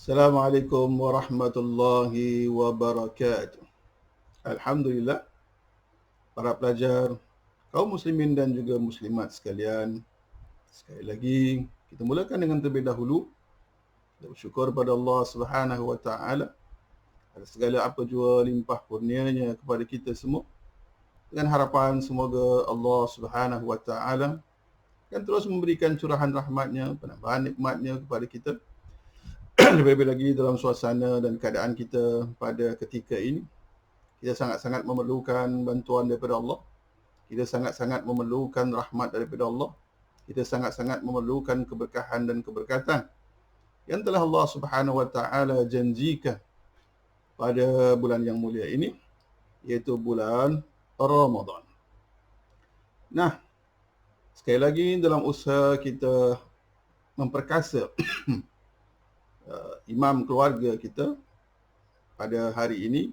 Assalamualaikum warahmatullahi wabarakatuh. Alhamdulillah, para pelajar, kaum muslimin dan juga muslimat sekalian. Sekali lagi, kita mulakan dengan terlebih dahulu. Kita bersyukur pada Allah Subhanahu wa taala atas segala apa jua limpah kurnianya kepada kita semua. Dengan harapan semoga Allah Subhanahu wa taala akan terus memberikan curahan rahmatnya, penambahan nikmatnya kepada kita. Lebih-lebih lagi dalam suasana dan keadaan kita pada ketika ini. Kita sangat-sangat memerlukan bantuan daripada Allah. Kita sangat-sangat memerlukan rahmat daripada Allah. Kita sangat-sangat memerlukan keberkahan dan keberkatan yang telah Allah Subhanahu wa taala janjikan pada bulan yang mulia ini, iaitu bulan Ramadan. Nah, sekali lagi dalam usaha kita memperkasa imam keluarga kita, pada hari ini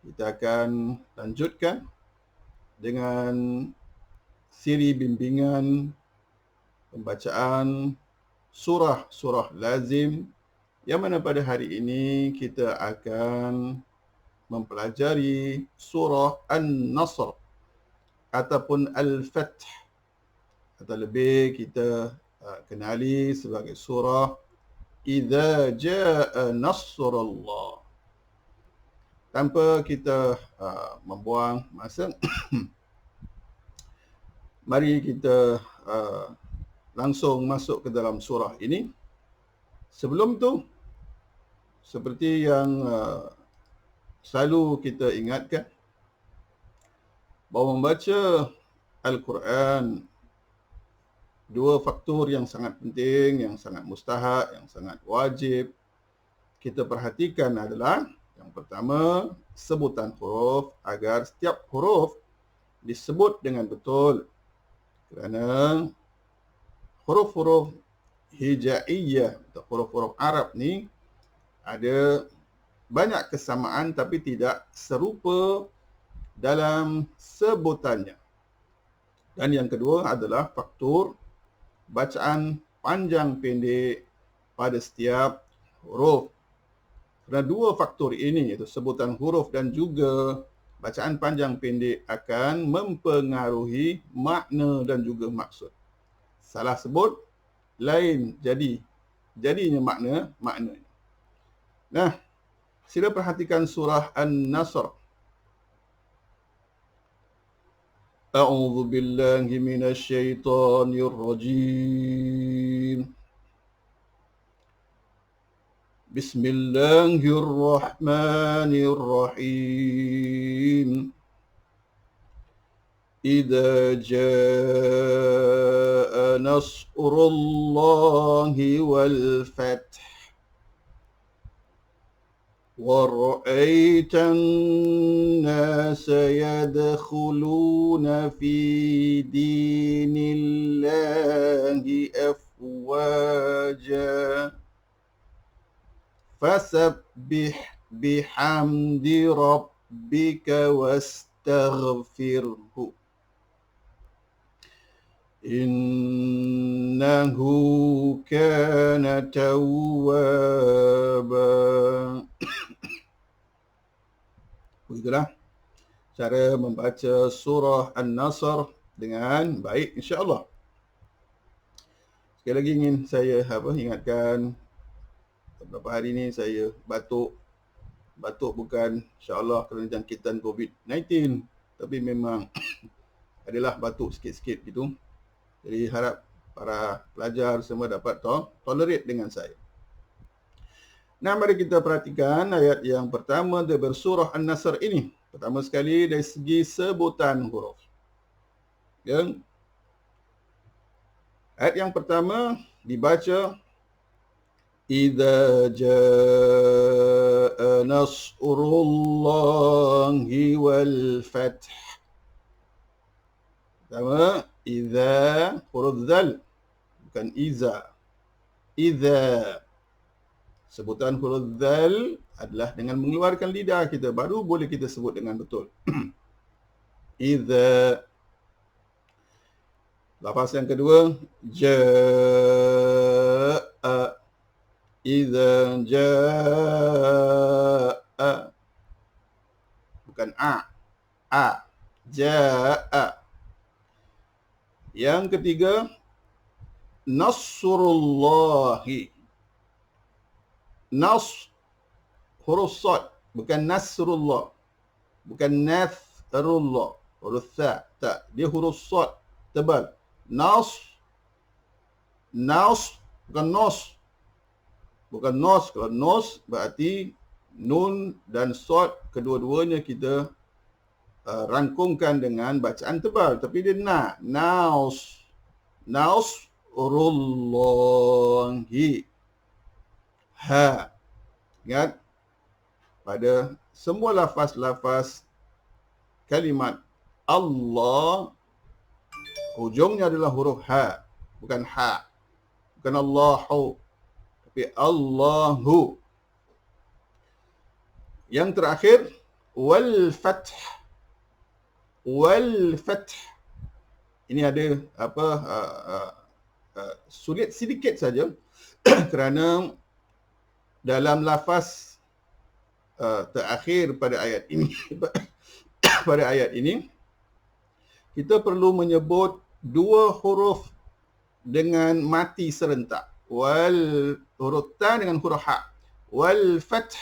kita akan lanjutkan dengan siri bimbingan pembacaan surah-surah lazim, yang mana pada hari ini kita akan mempelajari surah An-Nasr ataupun Al-Fath, atau lebih kita kenali sebagai surah Idza Jaa Nasrullah. Tanpa kita membuang masa, mari kita langsung masuk ke dalam surah ini. Sebelum tu, seperti yang selalu kita ingatkan, bahawa membaca Al-Quran, dua faktor yang sangat penting, yang sangat mustahak, yang sangat wajib kita perhatikan adalah, yang pertama, sebutan huruf, agar setiap huruf disebut dengan betul. Kerana huruf-huruf hijaiyah atau huruf-huruf Arab ni ada banyak kesamaan tapi tidak serupa dalam sebutannya. Dan yang kedua adalah faktor bacaan panjang pendek pada setiap huruf. Kerana dua faktor ini, iaitu sebutan huruf dan juga bacaan panjang pendek, akan mempengaruhi makna dan juga maksud. Salah sebut, lain jadinya maknanya. Nah, sila perhatikan surah An-Nasr. A'udzu billahi minasy syaithanir rajim. Bismillahirrahmanirrahim. Idza jaa nasrullahi wal fath wa ra'aitan nasa yadkhuluna fi dinillahi afwaja fasabbih bihamdi rabbika wastaghfirhu innahu kana tawwaba. Begitulah cara membaca surah An-Nasr dengan baik, insya-Allah. Sekali lagi ingin saya ingatkan, beberapa hari ini saya batuk. Batuk bukan insya-Allah kerana jangkitan COVID-19, tapi memang adalah batuk sikit-sikit gitu. Jadi harap para pelajar semua dapat tolerate dengan saya. Nah, mari kita perhatikan ayat yang pertama dari surah An-Nasr ini. Pertama sekali dari segi sebutan huruf. Ayat yang pertama dibaca Idza jaa nasrullahi wal fath. Pertama, idza, huruf zal, bukan iza. Idza. Sebutan huruf zal adalah dengan mengeluarkan lidah kita, baru boleh kita sebut dengan betul. Idza. Lafaz yang kedua, jaa. Idza jaa, bukan a, jaa. Yang ketiga, nasrullahi. Nas, huruf sad, bukan nasrullah, bukan nathrullah, huruf tha, tak. Dia huruf sad, tebal. Nas, bukan nos. Bukan nos. Kalau nos berarti nun dan sad kedua-duanya kita rangkumkan dengan bacaan tebal. Tapi dia nasrullahi. Ha. Ingat, pada semua lafaz-lafaz kalimat Allah, hujungnya adalah huruf ha, bukan ha. Bukan Allahu, tapi Allahu. Yang terakhir, wal fath. Wal fath. Ini ada sulit sedikit saja kerana dalam lafaz terakhir pada ayat ini pada ayat ini kita perlu menyebut dua huruf dengan mati serentak. Huruf ta dengan huruf ha. Wal fath.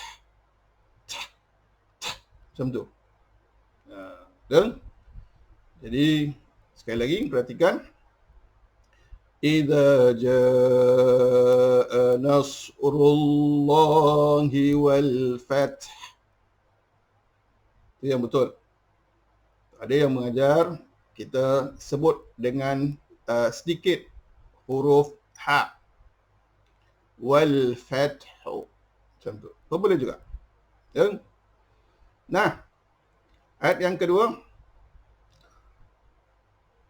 Macam tu. Dan jadi sekali lagi perhatikan. Idza jaa nasrullahi wal fath. Itu yang betul. Ada yang mengajar kita sebut dengan sedikit huruf ha. Wal fathu. Macam tu. Boleh juga. Ya? Nah, ayat yang kedua.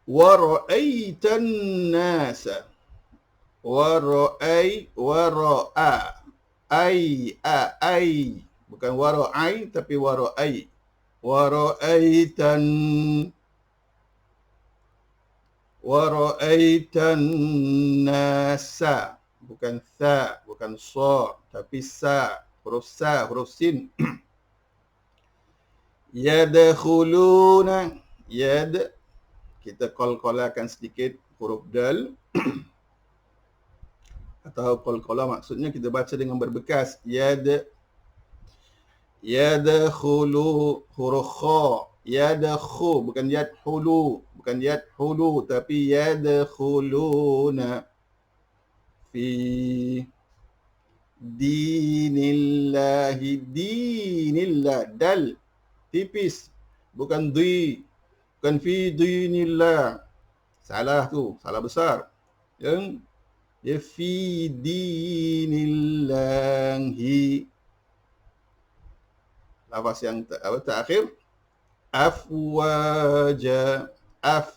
Wa ra'aitan nasa. Wa ra'a. Ai. Bukan wa ra'ai tapi wa ra'ai. Wa ra'aitan nasa. Bukan tha, bukan sa, tapi sa. Huruf sa, huruf sin. Yadkhuluna. Yad, kita qalqalakan sedikit huruf dal. Atau qalqala maksudnya kita baca dengan berbekas. Yadkhulu, huruf kha. Yadkhu, bukan yadkhulu. Bukan yadkhulu, tapi yadkhuluna. Fi dinillahi. Dinillah, dal. Tipis. Bukan di. Bukan fi dinillah. Salah tu, salah besar. Yang dia fi dinillahi. Lafaz yang terakhir, afwaja.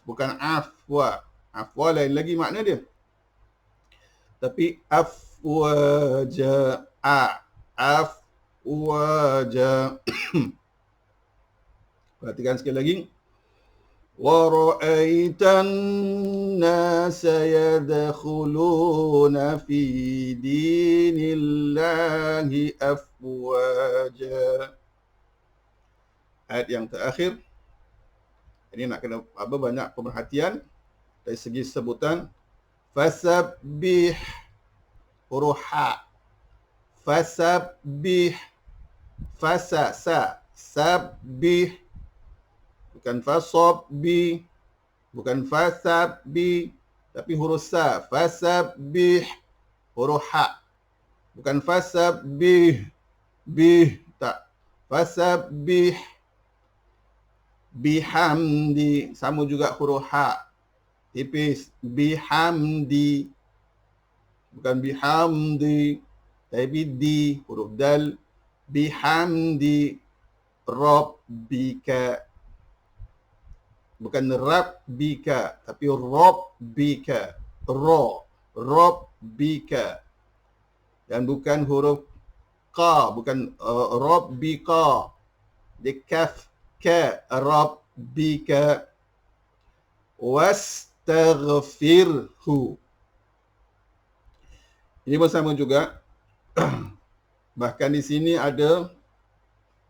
Bukan afwa. Afwa lain lagi makna dia. Tapi afwaja. Afwaja. Perhatikan sekali lagi. Wa ra'aitan nasa yadkhuluna fi dinillahi afwaja. Ayat yang terakhir, ini nak kena banyak pemerhatian dari segi sebutan. Fasabbih, huruf ha. Fasabbih, sa, sabbih, bukan fasabbi, bukan fasabbi, tapi huruf sa. Fasabbih, huruf ha. Bukan fasabbih, tak. Fasabbih bihamdi, sama juga huruf ha, tipis. Bihamdi, bukan bihamdi, tapi di, huruf dal. Bihamdi rabbika, bukan rabbika, tapi rabbika. Rabbika. Dan bukan huruf qa, bukan rabbika. Dia kaf. Ka, rabbika. Wastaghfirhu. Ini bersama juga Bahkan di sini ada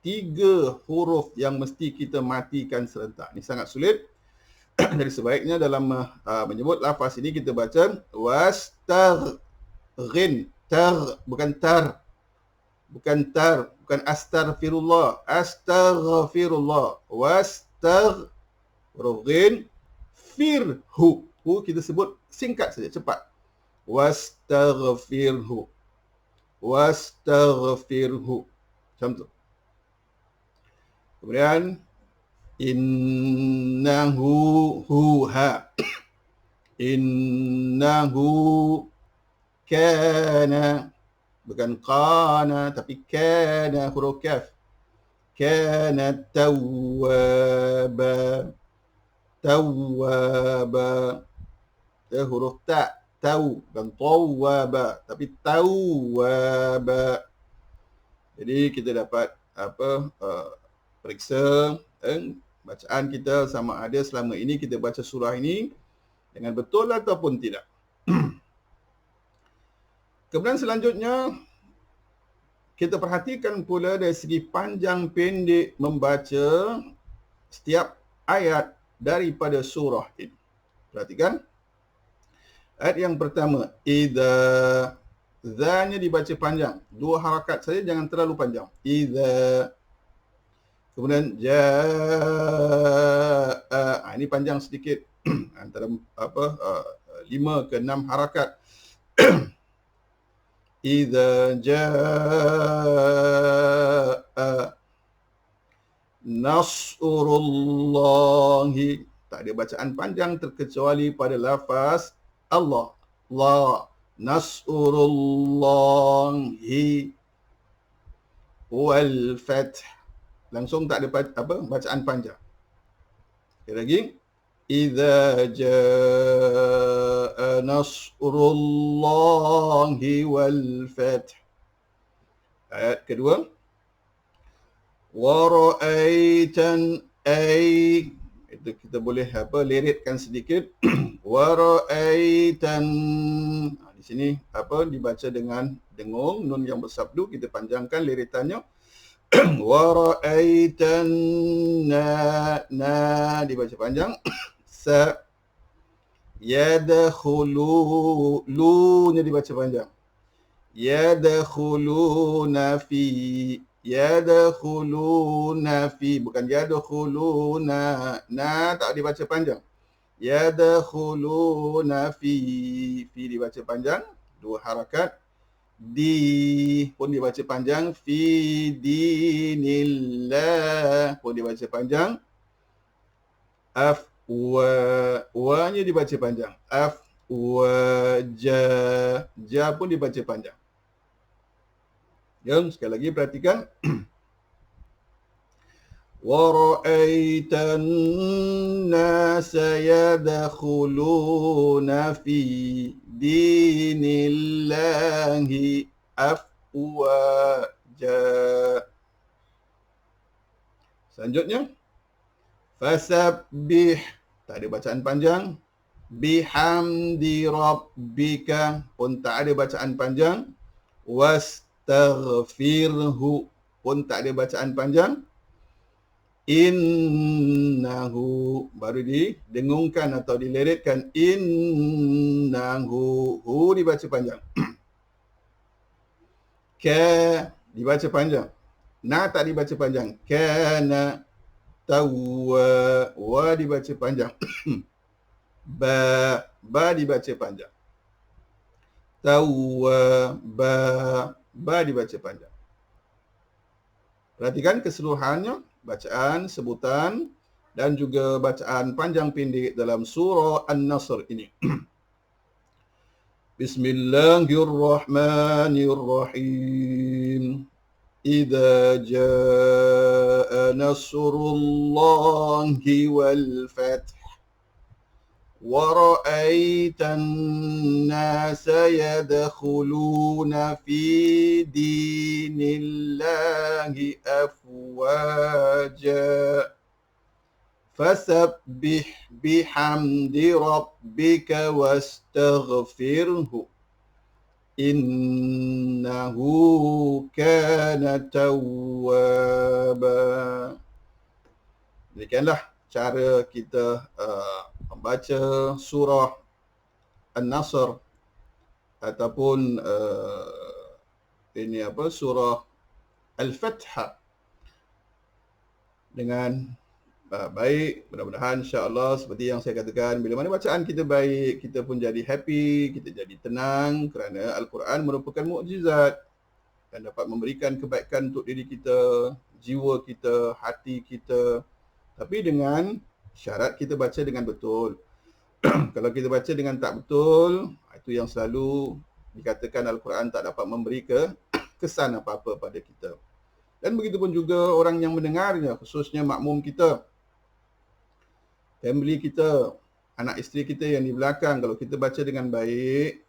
3 huruf yang mesti kita matikan serentak. Ini sangat sulit. Jadi sebaiknya dalam menyebut lafaz ini kita baca wastaghin. Bukan tar. Bukan tar. Bukan astaghfirullah. Astaghfirullah. Wastaghin firhu. Hu kita sebut singkat saja, cepat. Wastaghfirhu. Wastaghfirhu. Macam tu. Kemudian innahu huha. Innahu kana. Bukan qana tapi kana, huruf kaf. Kana tawwaba. Tawwaba. Huruf ta. Tau. Bukan tawwaba tapi tawwaba. Jadi kita dapat periksa bacaan kita sama ada selama ini kita baca surah ini dengan betul ataupun tidak. Kemudian selanjutnya kita perhatikan pula dari segi panjang pendek membaca setiap ayat daripada surah ini. Perhatikan. Ayat yang pertama, idza. Za-nya dibaca panjang. 2 harakat saja, jangan terlalu panjang. Idza. Kemudian jaa. Ini panjang sedikit. Antara 5 ke 6 harakat. Idza jaa nasrullahi. Tak ada bacaan panjang terkecuali pada lafaz Allah. La. Nasrullahi wal fath. Langsung tak ada bacaan panjang. Sekali lagi. Idza jaa nasrullahi wal fath. Ayat kedua. Wa ra'aitan ay. Itu kita boleh liritkan sedikit. Wa ra'aitan. Di sini dibaca dengan dengung, nun yang bersabdu, kita panjangkan liritannya. Wa ra'aitan na dibaca panjang. Sa. Yadkhulu, lu-nya dibaca panjang. Yadkhuluna fi. Yadkhuluna fi, bukan yadkhuluna. Na tak dibaca panjang. Yadkhuluna fi. Fi dibaca panjang, 2 harakat. Di pun dibaca panjang. Fi dinillah pun dibaca panjang. Wa-nya dibaca panjang. Ja pun dibaca panjang. Sekali lagi perhatikan. وَرَأَيْتَ النَّاسَ يَدْخُلُونَ فِي دِينِ اللَّهِ أَفْوَاجًا. Selanjutnya, fasabbih, tak ada bacaan panjang. Bihamdi rabbika pun tak ada bacaan panjang. Wastaghfirhu pun tak ada bacaan panjang. Innahu baru didengungkan atau dileritkan. Innahu, hu dibaca panjang. Ka dibaca panjang. Na tak dibaca panjang. Kana. Tawwa, wa dibaca panjang. Ba dibaca panjang. Tawwa, ba dibaca panjang. Perhatikan keseluruhannya, bacaan, sebutan dan juga bacaan panjang pendek dalam surah An-Nasr ini. Bismillahirrahmanirrahim. Idza jaa nasrullahi wal fath wa ra'aitan nasa yadkhuluna fi dinillahi afwaja fasabbih bihamdi rabbika wastaghfirhu innahu kana tawwaba. Demikianlah cara kita membaca surah An-Nasr ataupun surah Al-Fath dengan baik. Mudah-mudahan insya-Allah seperti yang saya katakan, bila mana bacaan kita baik, kita pun jadi happy, kita jadi tenang kerana Al-Quran merupakan mukjizat dan dapat memberikan kebaikan untuk diri kita, jiwa kita, hati kita. Tapi dengan syarat kita baca dengan betul. Kalau kita baca dengan tak betul, itu yang selalu dikatakan Al-Quran tak dapat memberi kesan apa-apa pada kita. Dan begitu pun juga orang yang mendengarnya, khususnya makmum kita, family kita, anak isteri kita yang di belakang. Kalau kita baca dengan baik,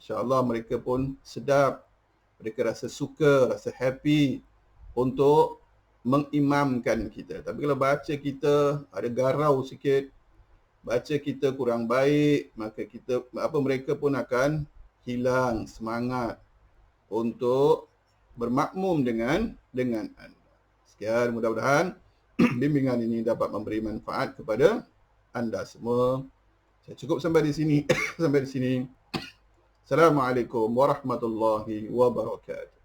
insya-Allah mereka pun sedap, mereka rasa suka, rasa happy untuk mengimamkan kita. Tapi kalau baca kita ada garau sikit, baca kita kurang baik, maka mereka pun akan hilang semangat untuk bermakmum dengan anda. Sekian, mudah-mudahan bimbingan ini dapat memberi manfaat kepada anda semua. Saya cukup sampai di sini. Assalamualaikum warahmatullahi wabarakatuh.